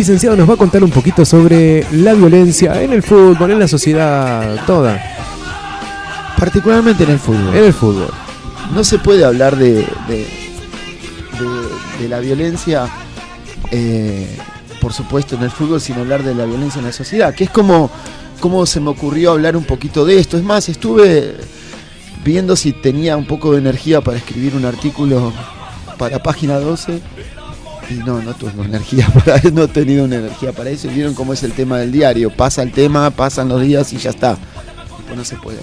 licenciado nos va a contar un poquito sobre la violencia en el fútbol, en la sociedad toda. Particularmente en el fútbol. En el fútbol. No se puede hablar de la violencia, por supuesto, en el fútbol, sin hablar de la violencia en la sociedad, que es como se me ocurrió hablar un poquito de esto. Es más, estuve viendo si tenía un poco de energía para escribir un artículo para Página 12 y no tuve energía no he tenido una energía para eso. Y vieron cómo es el tema del diario: pasa el tema, pasan los días y ya está, pues no se puede.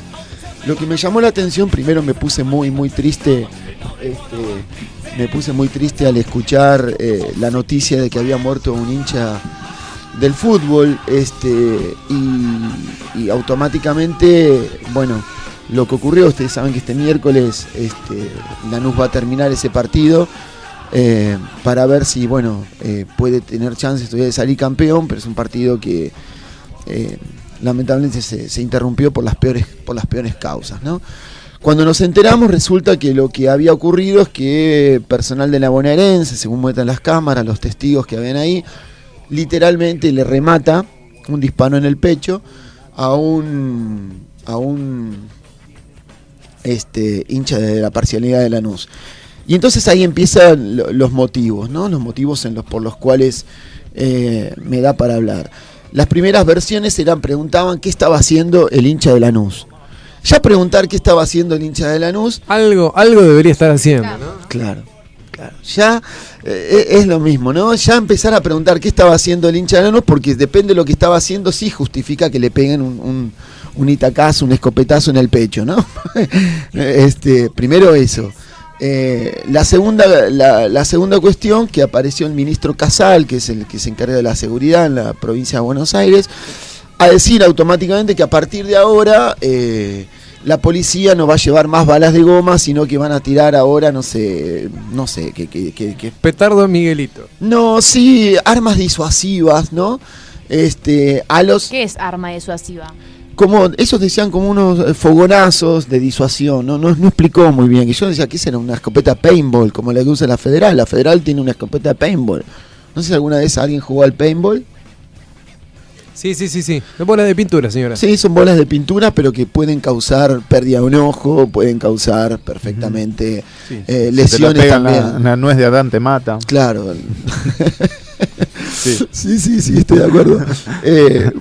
Lo que me llamó la atención, primero me puse muy triste, al escuchar la noticia de que había muerto un hincha del fútbol, y automáticamente, bueno, lo que ocurrió, ustedes saben que este miércoles Lanús va a terminar ese partido para ver si, puede tener chances todavía de salir campeón, pero es un partido que lamentablemente se interrumpió por las peores causas, ¿no? Cuando nos enteramos, resulta que lo que había ocurrido es que personal de la bonaerense, según muestran las cámaras, los testigos que habían ahí, literalmente le remata un disparo en el pecho a un hincha de la parcialidad de Lanús. Y entonces ahí empiezan los motivos, ¿no? Los motivos por los cuales me da para hablar. Las primeras versiones preguntaban qué estaba haciendo el hincha de Lanús. Ya preguntar qué estaba haciendo el hincha de Lanús, algo debería estar haciendo, ¿no? Claro. Ya es lo mismo, ¿no? Ya empezar a preguntar qué estaba haciendo el hincha de Lanús, porque depende de lo que estaba haciendo, sí justifica que le peguen un itacazo, un escopetazo en el pecho, ¿no? Primero eso. La segunda cuestión, que apareció el ministro Casal, que es el que se encarga de la seguridad en la provincia de Buenos Aires, a decir automáticamente que a partir de ahora la policía no va a llevar más balas de goma, sino que van a tirar ahora, no sé, que petardo a Miguelito. No, sí, armas disuasivas, ¿no? ¿Qué es arma disuasiva? Como esos decían, como unos fogonazos de disuasión, no explicó muy bien. Y yo decía que esa era una escopeta paintball, como la que usa la Federal. La Federal tiene una escopeta paintball. No sé si alguna vez alguien jugó al paintball. Sí. Son bolas de pintura, señora. Sí, son bolas de pintura, pero que pueden causar pérdida de un ojo, pueden causar perfectamente lesiones si te también. Una nuez de Adán te mata. Claro. Sí, estoy de acuerdo. Al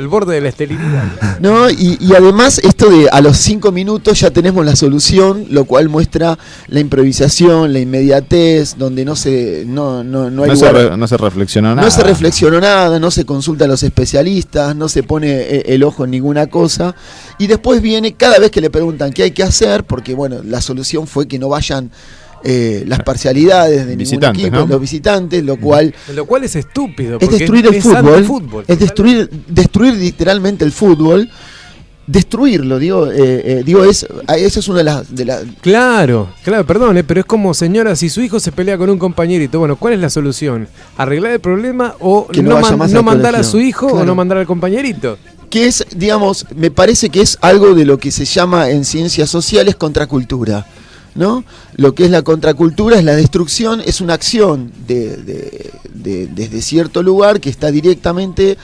borde de la esterilidad. No, y además esto de a los 5 minutos ya tenemos la solución, lo cual muestra la improvisación, la inmediatez, donde no se reflexionó nada. No se reflexionó nada, no se consulta a los especialistas, no se pone el ojo en ninguna cosa. Y después viene, cada vez que le preguntan qué hay que hacer, porque la solución fue que no vayan las parcialidades de ningún equipo, ¿no? Los visitantes, lo cual es estúpido, es destruir el fútbol, es destruir literalmente el fútbol, destruirlo, esa es una de las Claro, perdón, pero es como, señora, si su hijo se pelea con un compañerito, ¿cuál es la solución? ¿Arreglar el problema o que no mandar a su hijo, claro, o no mandar al compañerito? Que es, me parece que es algo de lo que se llama en ciencias sociales contracultura, ¿no? Lo que es la contracultura es la destrucción, es una acción desde cierto lugar que está directamente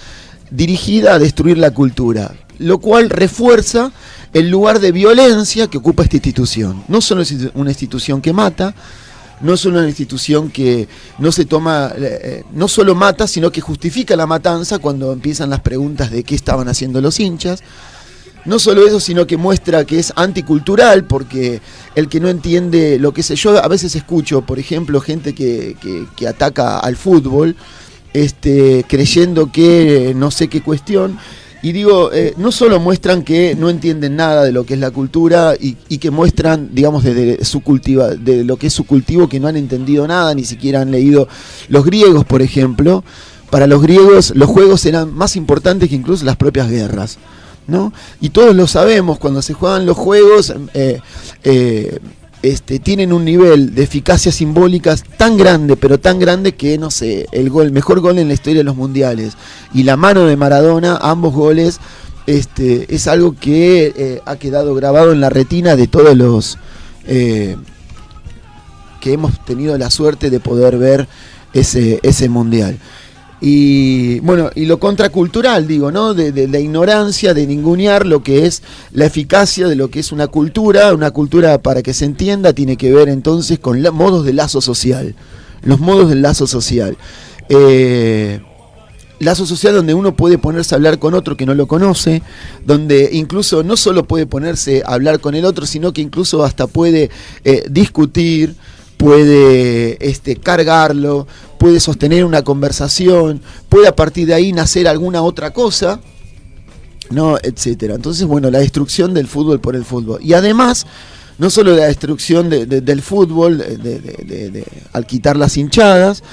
dirigida a destruir la cultura, lo cual refuerza el lugar de violencia que ocupa esta institución. No solo es una institución que mata, no solo una institución que no solo mata, sino que justifica la matanza cuando empiezan las preguntas de qué estaban haciendo los hinchas. No solo eso, sino que muestra que es anticultural, porque el que no entiende lo que sé, yo a veces escucho, por ejemplo, gente que ataca al fútbol, creyendo que no sé qué cuestión, y digo, no solo muestran que no entienden nada de lo que es la cultura y que muestran, desde de lo que es su cultivo, que no han entendido nada, ni siquiera han leído. Los griegos, por ejemplo, para los griegos los juegos eran más importantes que incluso las propias guerras, ¿no? Y todos lo sabemos, cuando se juegan los juegos tienen un nivel de eficacia simbólicas tan grande, pero tan grande que, no sé, el mejor gol en la historia de los mundiales y la mano de Maradona, ambos goles, es algo que ha quedado grabado en la retina de todos los que hemos tenido la suerte de poder ver ese mundial. Y bueno, y lo contracultural, digo, ¿no? De la ignorancia, de ningunear lo que es la eficacia de lo que es una cultura para que se entienda, tiene que ver entonces con modos de lazo social, los modos del lazo social. Lazo social donde uno puede ponerse a hablar con otro que no lo conoce, donde incluso no solo puede ponerse a hablar con el otro, sino que incluso hasta puede discutir, puede cargarlo, puede sostener una conversación, puede a partir de ahí nacer alguna otra cosa, ¿no? Etcétera. Entonces, bueno, la destrucción del fútbol por el fútbol. Y además, no solo la destrucción del fútbol al quitar las hinchadas,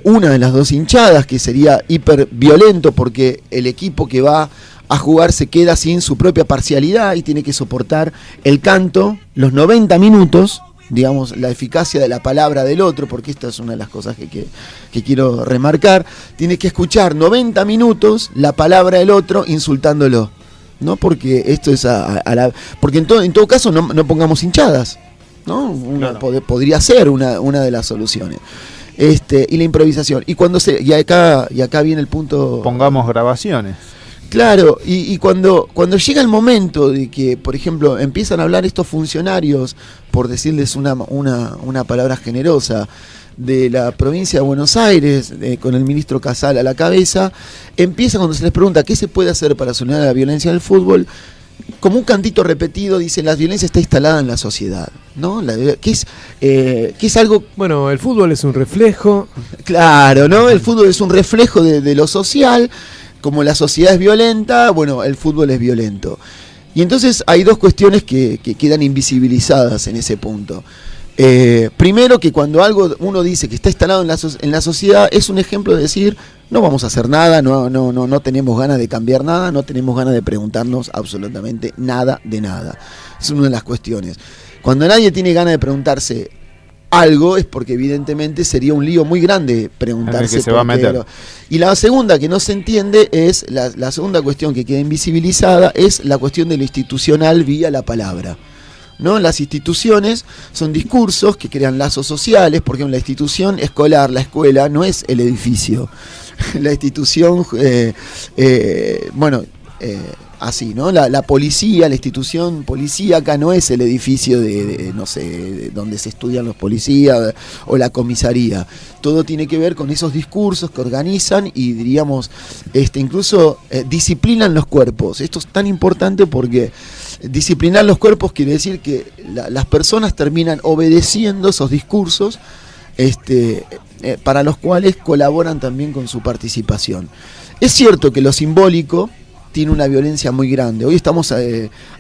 una de las dos hinchadas que sería hiper violento porque el equipo que va a jugar se queda sin su propia parcialidad y tiene que soportar el canto, los 90 minutos, digamos, la eficacia de la palabra del otro, porque esta es una de las cosas que quiero remarcar, tiene que escuchar 90 minutos la palabra del otro insultándolo, ¿no? Porque esto es porque en todo caso no pongamos hinchadas, ¿no? Claro. Podría ser una de las soluciones. Y la improvisación. Y acá viene el punto. Pongamos grabaciones. Claro, y cuando llega el momento de que, por ejemplo, empiezan a hablar estos funcionarios, por decirles una palabra generosa, de la provincia de Buenos Aires, con el ministro Casal a la cabeza, empieza cuando se les pregunta qué se puede hacer para solucionar la violencia en el fútbol, como un cantito repetido, dice, la violencia está instalada en la sociedad, ¿no? Que es algo... Bueno, el fútbol es un reflejo. Claro, ¿no? El fútbol es un reflejo de lo social. Como la sociedad es violenta, bueno, el fútbol es violento. Y entonces hay dos cuestiones que quedan invisibilizadas en ese punto. Primero, que cuando uno dice que está instalado en la sociedad, es un ejemplo de decir, no vamos a hacer nada, no tenemos ganas de cambiar nada, no tenemos ganas de preguntarnos absolutamente nada de nada. Es una de las cuestiones. Cuando nadie tiene ganas de preguntarse algo, es porque evidentemente sería un lío muy grande preguntarse se va a meter. Y la segunda que no se entiende es, la segunda cuestión que queda invisibilizada, es la cuestión de lo institucional vía la palabra, ¿no? Las instituciones son discursos que crean lazos sociales, porque la institución escolar, la escuela, no es el edificio. La institución, así, ¿no? La policía, la institución policíaca no es el edificio no sé, donde se estudian los policías o la comisaría. Todo tiene que ver con esos discursos que organizan y, diríamos, incluso disciplinan los cuerpos. Esto es tan importante porque disciplinar los cuerpos quiere decir que las personas terminan obedeciendo esos discursos para los cuales colaboran también con su participación. Es cierto que lo simbólico tiene una violencia muy grande. Hoy estamos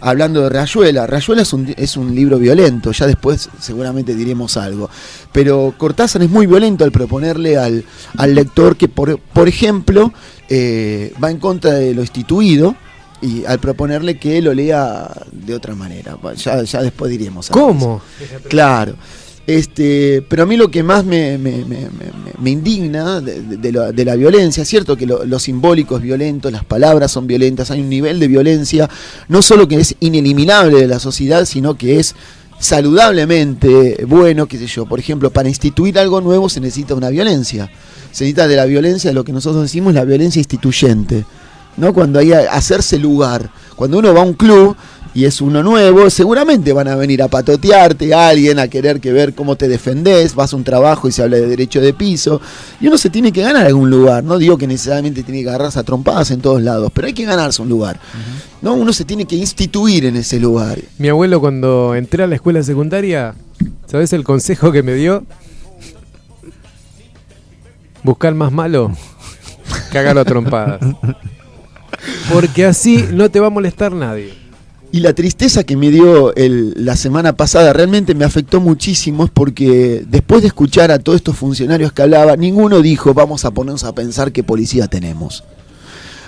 hablando de Rayuela. Rayuela es un libro violento, ya después seguramente diremos algo. Pero Cortázar es muy violento al proponerle al lector que, por ejemplo, va en contra de lo instituido, y al proponerle que lo lea de otra manera. Ya después diremos algo. ¿Cómo? Claro. Pero a mí lo que más me indigna de la violencia, es cierto que lo simbólico es violento, las palabras son violentas, hay un nivel de violencia, no solo que es ineliminable de la sociedad, sino que es saludablemente bueno, qué sé yo. Por ejemplo, para instituir algo nuevo se necesita una violencia. Se necesita de la violencia, de lo que nosotros decimos la violencia instituyente, ¿no? Cuando hay hacerse lugar. Cuando uno va a un club y es uno nuevo, seguramente van a venir a patotearte a alguien, a querer ver cómo te defendés, vas a un trabajo y se habla de derecho de piso, y uno se tiene que ganar algún lugar. No digo que necesariamente tiene que agarrarse a trompadas en todos lados, pero hay que ganarse un lugar. ¿No? Uno se tiene que instituir en ese lugar. Mi abuelo, cuando entré a la escuela secundaria, ¿sabés el consejo que me dio? Buscar más malo, cagarlo a trompadas. Porque así no te va a molestar nadie. Y la tristeza que me dio la semana pasada realmente me afectó muchísimo, porque después de escuchar a todos estos funcionarios que hablaba, ninguno dijo vamos a ponernos a pensar qué policía tenemos.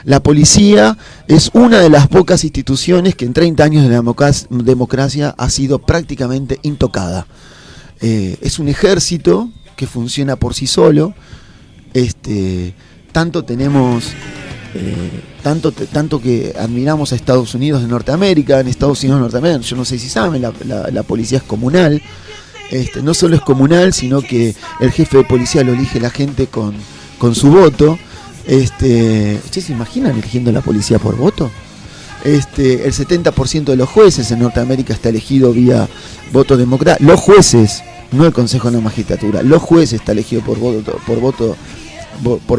La policía es una de las pocas instituciones que en 30 años de democracia ha sido prácticamente intocada. Es un ejército que funciona por sí solo. Tanto tenemos... tanto que admiramos a Estados Unidos de Norteamérica. En Estados Unidos de Norteamérica, yo no sé si saben, la policía es comunal. No solo es comunal, sino que el jefe de policía lo elige la gente con su voto. ¿Ustedes se imaginan eligiendo la policía por voto? El 70% de los jueces en Norteamérica está elegido vía voto democrático. Los jueces, no el Consejo de la Magistratura, los jueces está elegido por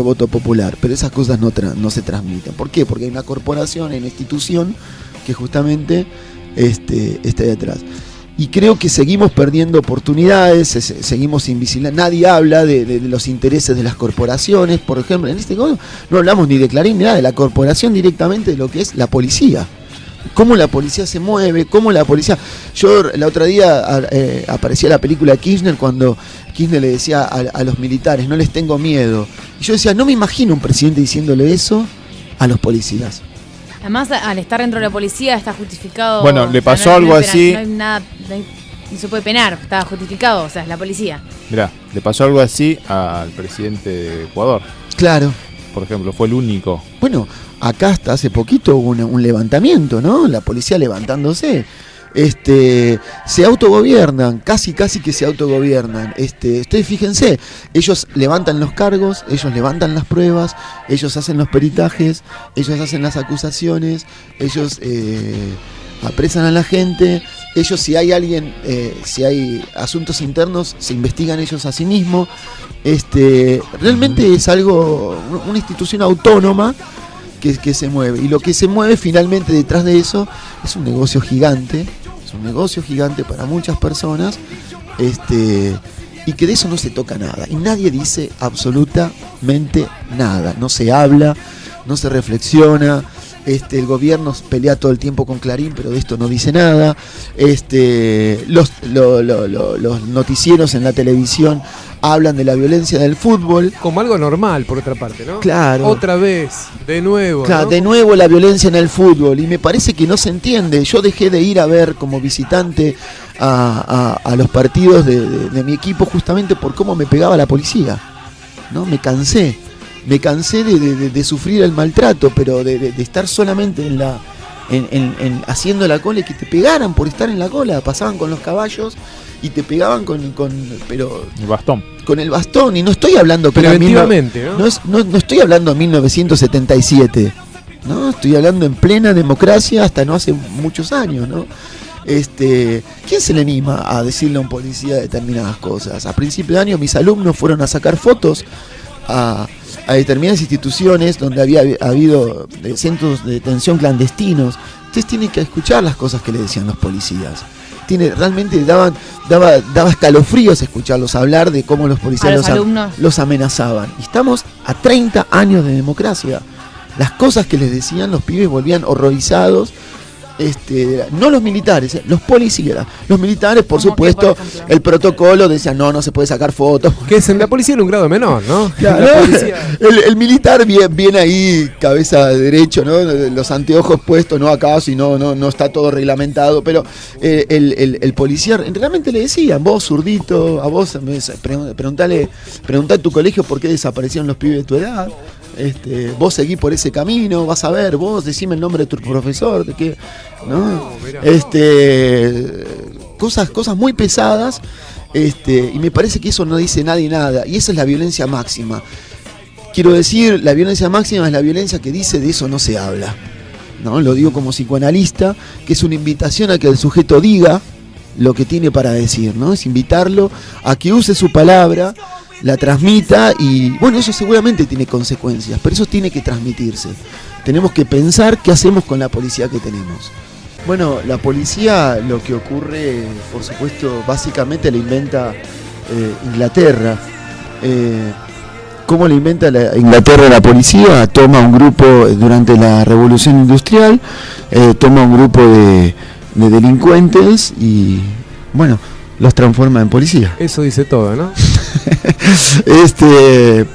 voto popular, pero esas cosas no se transmiten. ¿Por qué? Porque hay una corporación, hay una institución que justamente está detrás. Y creo que seguimos perdiendo oportunidades, seguimos invisibles. Nadie habla de los intereses de las corporaciones, por ejemplo. En este caso no hablamos ni de Clarín ni nada, de la corporación directamente de lo que es la policía. Cómo la policía se mueve, cómo la policía... Yo el otro día aparecía la película de Kirchner cuando Kirchner le decía a los militares, no les tengo miedo. Y yo decía, no me imagino un presidente diciéndole eso a los policías. Además, al estar dentro de la policía está justificado... Bueno, le pasó algo así... No hay nada, no se puede penar, está justificado, o sea, es la policía. Mirá, le pasó algo así al presidente de Ecuador. Claro. Por ejemplo, fue el único. Bueno, acá hasta hace poquito hubo un levantamiento, ¿no? La policía levantándose. Se autogobiernan, casi que se autogobiernan. Ustedes fíjense, ellos levantan los cargos, ellos levantan las pruebas, ellos hacen los peritajes, ellos hacen las acusaciones, ellos apresan a la gente, ellos si hay alguien, si hay asuntos internos, se investigan ellos a sí mismos. Realmente es algo, una institución autónoma que se mueve, y lo que se mueve finalmente detrás de eso es un negocio gigante para muchas personas, y que de eso no se toca nada, y nadie dice absolutamente nada, no se habla, no se reflexiona. El gobierno pelea todo el tiempo con Clarín, pero de esto no dice nada. Los noticieros en la televisión hablan de la violencia del fútbol como algo normal, por otra parte, ¿no? Claro. Otra vez, de nuevo. Claro, ¿no? De nuevo la violencia en el fútbol, y me parece que no se entiende. Yo dejé de ir a ver como visitante a los partidos de mi equipo justamente por cómo me pegaba la policía, ¿no? Me cansé de sufrir el maltrato, pero de estar solamente haciendo la cola y que te pegaran por estar en la cola. Pasaban con los caballos y te pegaban pero el bastón. Con el bastón, y no estoy hablando preventivamente, ¿no? No estoy hablando de 1977, ¿no? Estoy hablando en plena democracia hasta no hace muchos años, ¿no? ¿Quién se le anima a decirle a un policía determinadas cosas? A principio de año mis alumnos fueron a sacar fotos a determinadas instituciones donde había habido centros de detención clandestinos. Ustedes tienen que escuchar las cosas que le decían los policías. Realmente daba escalofríos escucharlos hablar de cómo los policías los amenazaban. Y estamos a 30 años de democracia. Las cosas que les decían los pibes volvían horrorizados. No los militares, los policías. Los militares, por supuesto, el protocolo decía no se puede sacar fotos. Que es en la policía en un grado menor, ¿no? Claro, el militar viene ahí, cabeza derecho, ¿no? Los anteojos puestos, no acá, si no está todo reglamentado. Pero el policía realmente le decían, vos zurdito, a vos preguntá a tu colegio por qué desaparecieron los pibes de tu edad. Vos seguí por ese camino, vas a ver, vos decime el nombre de tu profesor, de qué, ¿no? Cosas muy pesadas, y me parece que eso no dice nadie nada, y esa es la violencia máxima. Quiero decir, la violencia máxima es la violencia que dice de eso no se habla, ¿no? Lo digo como psicoanalista, que es una invitación a que el sujeto diga lo que tiene para decir, ¿no? Es invitarlo a que use su palabra, la transmita, y bueno, eso seguramente tiene consecuencias, pero eso tiene que transmitirse. Tenemos que pensar qué hacemos con la policía que tenemos. Bueno, la policía, lo que ocurre, por supuesto, básicamente la inventa Inglaterra. ¿Cómo la inventa Inglaterra la policía? Toma un grupo durante la Revolución Industrial, toma un grupo de delincuentes y, bueno, los transforma en policía. Eso dice todo, ¿no?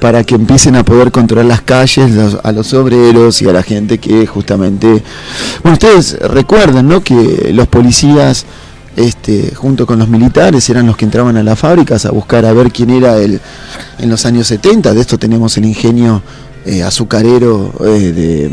Para que empiecen a poder controlar las calles, a los obreros y a la gente que justamente... Bueno, ustedes recuerdan, ¿no?, que los policías, junto con los militares, eran los que entraban a las fábricas a buscar a ver quién era en los años 70. De esto tenemos el ingenio azucarero de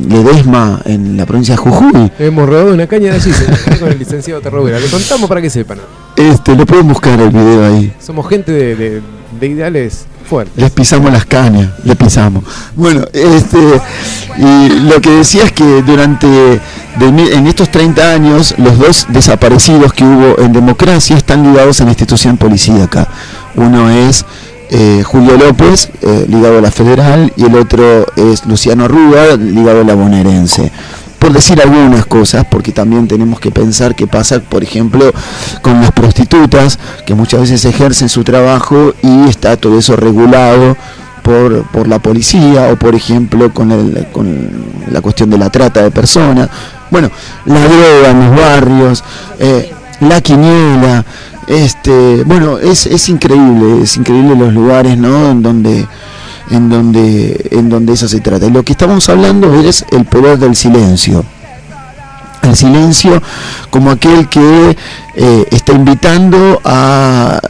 Ledesma en la provincia de Jujuy. Hemos robado una caña de allí, con el licenciado Terrovera. Le contamos para que sepan. Lo pueden buscar el video ahí. Somos gente de ideales Fuerte. Les pisamos las cañas, les pisamos. Bueno, y lo que decía es que en estos 30 años, los dos desaparecidos que hubo en democracia están ligados a la institución policíaca. Uno es Julio López, ligado a la Federal, y el otro es Luciano Rúa, ligado a la Bonaerense. Por decir algunas cosas, porque también tenemos que pensar qué pasa, por ejemplo, con las prostitutas, que muchas veces ejercen su trabajo y está todo eso regulado por la policía, o por ejemplo con la cuestión de la trata de personas. Bueno, la droga en los barrios, la quiniela, bueno, es increíble los lugares, ¿no? En donde eso se trata. Y lo que estamos hablando es el poder del silencio. El silencio como aquel que está invitando a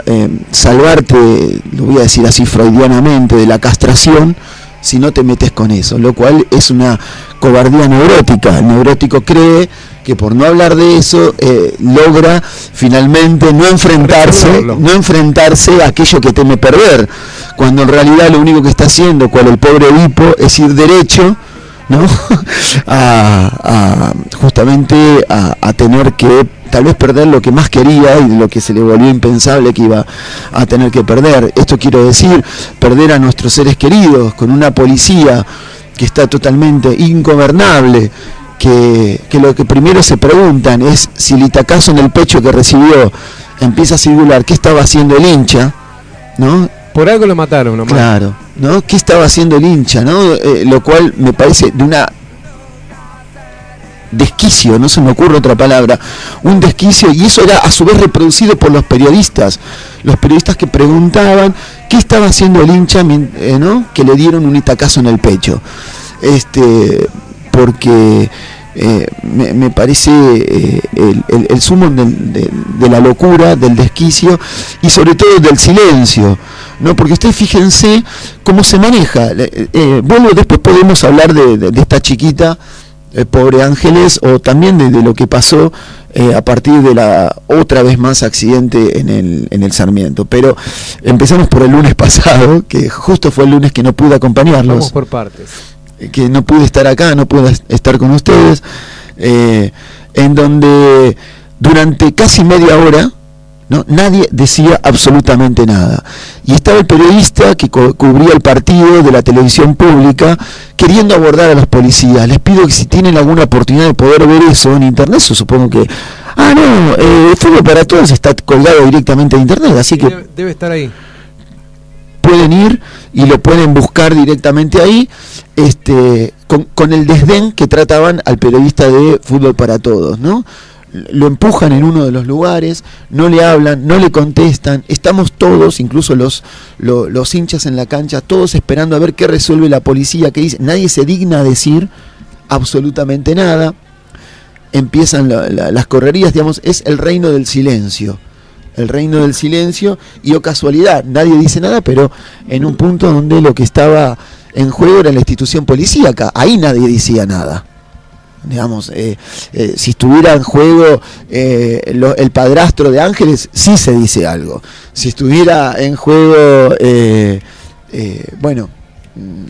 salvarte, lo voy a decir así freudianamente, de la castración, si no te metes con eso, lo cual es una cobardía neurótica. El neurótico cree que por no hablar de eso logra finalmente no enfrentarse a aquello que teme perder, cuando en realidad lo único que está haciendo, cual el pobre Edipo, es ir derecho, ¿no? justamente a tener que tal vez perder lo que más quería y lo que se le volvió impensable que iba a tener que perder. Esto quiero decir, perder a nuestros seres queridos con una policía que está totalmente ingobernable, que lo que primero se preguntan es si el itacazo en el pecho que recibió empieza a circular, ¿qué estaba haciendo el hincha? ¿No? Por algo lo mataron, nomás. Claro, ¿no? ¿Qué estaba haciendo el hincha, no? Lo cual me parece de una desquicio, no se me ocurre otra palabra, un desquicio, y eso era a su vez reproducido por los periodistas que preguntaban qué estaba haciendo el hincha, ¿no? Que le dieron un itacazo en el pecho, porque me parece el sumo de la locura, del desquicio y sobre todo del silencio, ¿no? Porque ustedes fíjense cómo se maneja. Bueno, después podemos hablar de esta chiquita, pobre Ángeles, o también de lo que pasó a partir de la otra vez más accidente en el Sarmiento. Pero empezamos por el lunes pasado, que justo fue el lunes que no pude acompañarlos. Vamos por partes. Que no pude estar acá, no pude estar con ustedes, en donde durante casi media hora, ¿no? Nadie decía absolutamente nada. Y estaba el periodista que cubría el partido de la televisión pública queriendo abordar a los policías. Les pido que si tienen alguna oportunidad de poder ver eso en internet, yo supongo que... Fútbol para Todos está colgado directamente en internet, así que... Debe estar ahí. Pueden ir y lo pueden buscar directamente ahí, con el desdén que trataban al periodista de Fútbol para Todos, ¿no? Lo empujan en uno de los lugares, no le hablan, no le contestan, estamos todos, incluso los hinchas en la cancha, todos esperando a ver qué resuelve la policía, qué dice. Nadie se digna a decir absolutamente nada. Empiezan las correrías, digamos, es el reino del silencio. El reino del silencio, y casualidad, nadie dice nada, pero en un punto donde lo que estaba en juego era la institución policíaca, ahí nadie decía nada. Digamos, si estuviera en juego el padrastro de Ángeles, sí se dice algo. Si estuviera en juego,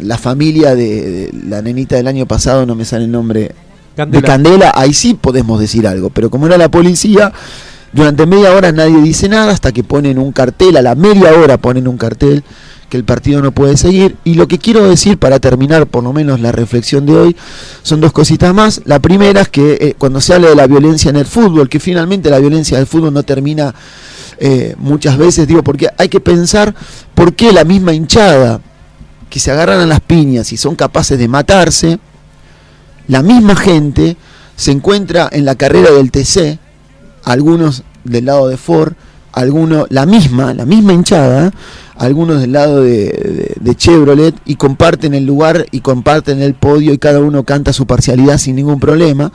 la familia de la nenita del año pasado, no me sale el nombre, de Candela, ahí sí podemos decir algo. Pero como era la policía, durante media hora nadie dice nada, hasta que ponen un cartel, a la media hora ponen un cartel que el partido no puede seguir. Y lo que quiero decir para terminar por lo menos la reflexión de hoy son dos cositas más. La primera es que cuando se habla de la violencia en el fútbol, que finalmente la violencia del fútbol no termina muchas veces, digo, porque hay que pensar por qué la misma hinchada que se agarran a las piñas y son capaces de matarse, la misma gente se encuentra en la carrera del TC, algunos del lado de Ford, algunos, la misma hinchada, algunos del lado de Chevrolet, y comparten el lugar y comparten el podio, y cada uno canta su parcialidad sin ningún problema,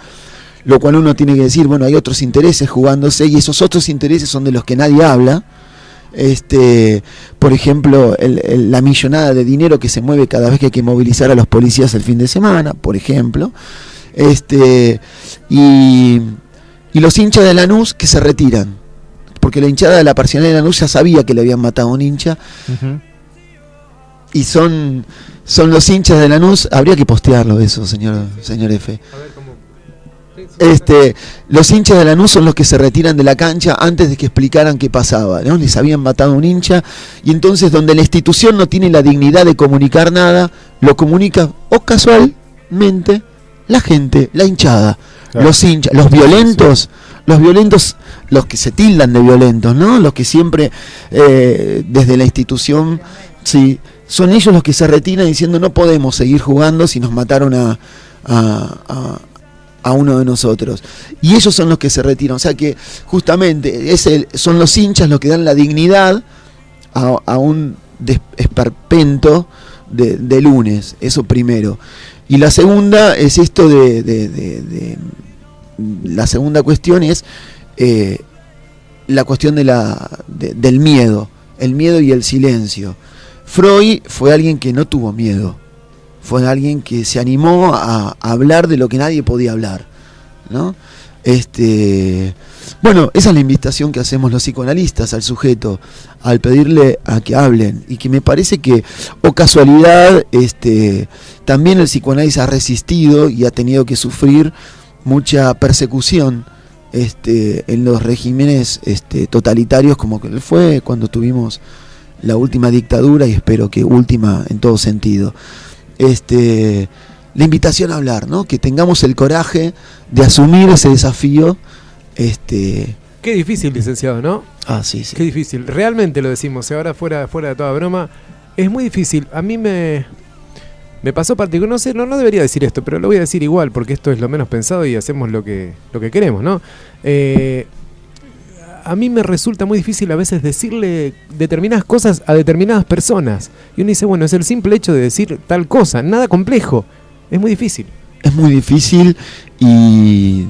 lo cual uno tiene que decir, bueno, hay otros intereses jugándose, y esos otros intereses son de los que nadie habla. Por ejemplo, la millonada de dinero que se mueve cada vez que hay que movilizar a los policías el fin de semana, por ejemplo, y los hinchas de Lanús que se retiran, porque la hinchada de la parcialidad de Lanús ya sabía que le habían matado a un hincha, y son los hinchas de Lanús. Habría que postearlo eso, señor F. A ver cómo. Los hinchas de Lanús son los que se retiran de la cancha antes de que explicaran qué pasaba, ¿no? Les habían matado a un hincha, y entonces donde la institución no tiene la dignidad de comunicar nada, lo comunica o casualmente la gente, la hinchada, claro. Los hinchas, los violentos, los que se tildan de violentos, ¿no? Los que siempre desde la institución, sí, son ellos los que se retiran diciendo no podemos seguir jugando si nos mataron a uno de nosotros, y ellos son los que se retiran. O sea que justamente son los hinchas los que dan la dignidad a un esperpento de lunes. Eso primero. Y la segunda es esto la segunda cuestión es la cuestión del miedo, el miedo y el silencio. Freud fue alguien que no tuvo miedo. Fue alguien que se animó a hablar de lo que nadie podía hablar, ¿no? Bueno, esa es la invitación que hacemos los psicoanalistas al sujeto, al pedirle a que hablen, y que me parece que, o casualidad, también el psicoanálisis ha resistido y ha tenido que sufrir mucha persecución en los regímenes totalitarios, como que fue cuando tuvimos la última dictadura, y espero que última en todo sentido. La invitación a hablar, ¿no? Que tengamos el coraje de asumir ese desafío. Qué difícil, licenciado, ¿no? Sí. Qué difícil. Realmente lo decimos, ahora fuera de toda broma, es muy difícil. A mí me pasó particular, no sé, no debería decir esto, pero lo voy a decir igual, porque esto es lo menos pensado y hacemos lo que queremos, ¿no? A mí me resulta muy difícil a veces decirle determinadas cosas a determinadas personas. Y uno dice, bueno, es el simple hecho de decir tal cosa, nada complejo. Es muy difícil. Es muy difícil y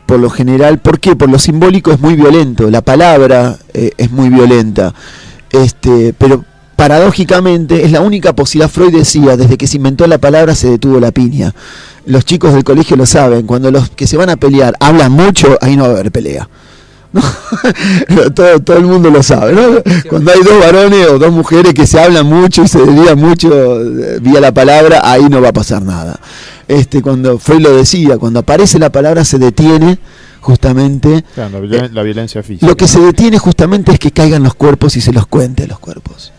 por lo general, ¿por qué? Por lo simbólico es muy violento, la palabra es muy violenta. Pero paradójicamente es la única posibilidad. Freud decía, desde que se inventó la palabra se detuvo la piña. Los chicos del colegio lo saben, cuando los que se van a pelear hablan mucho, ahí no va a haber pelea. ¿No? todo el mundo lo sabe, ¿no? Cuando hay dos varones o dos mujeres que se hablan mucho y se desvían mucho vía la palabra, ahí no va a pasar nada. Cuando Freud lo decía, cuando aparece la palabra se detiene justamente, claro, la violencia física. Lo que se detiene justamente es que caigan los cuerpos y se los cuente los cuerpos.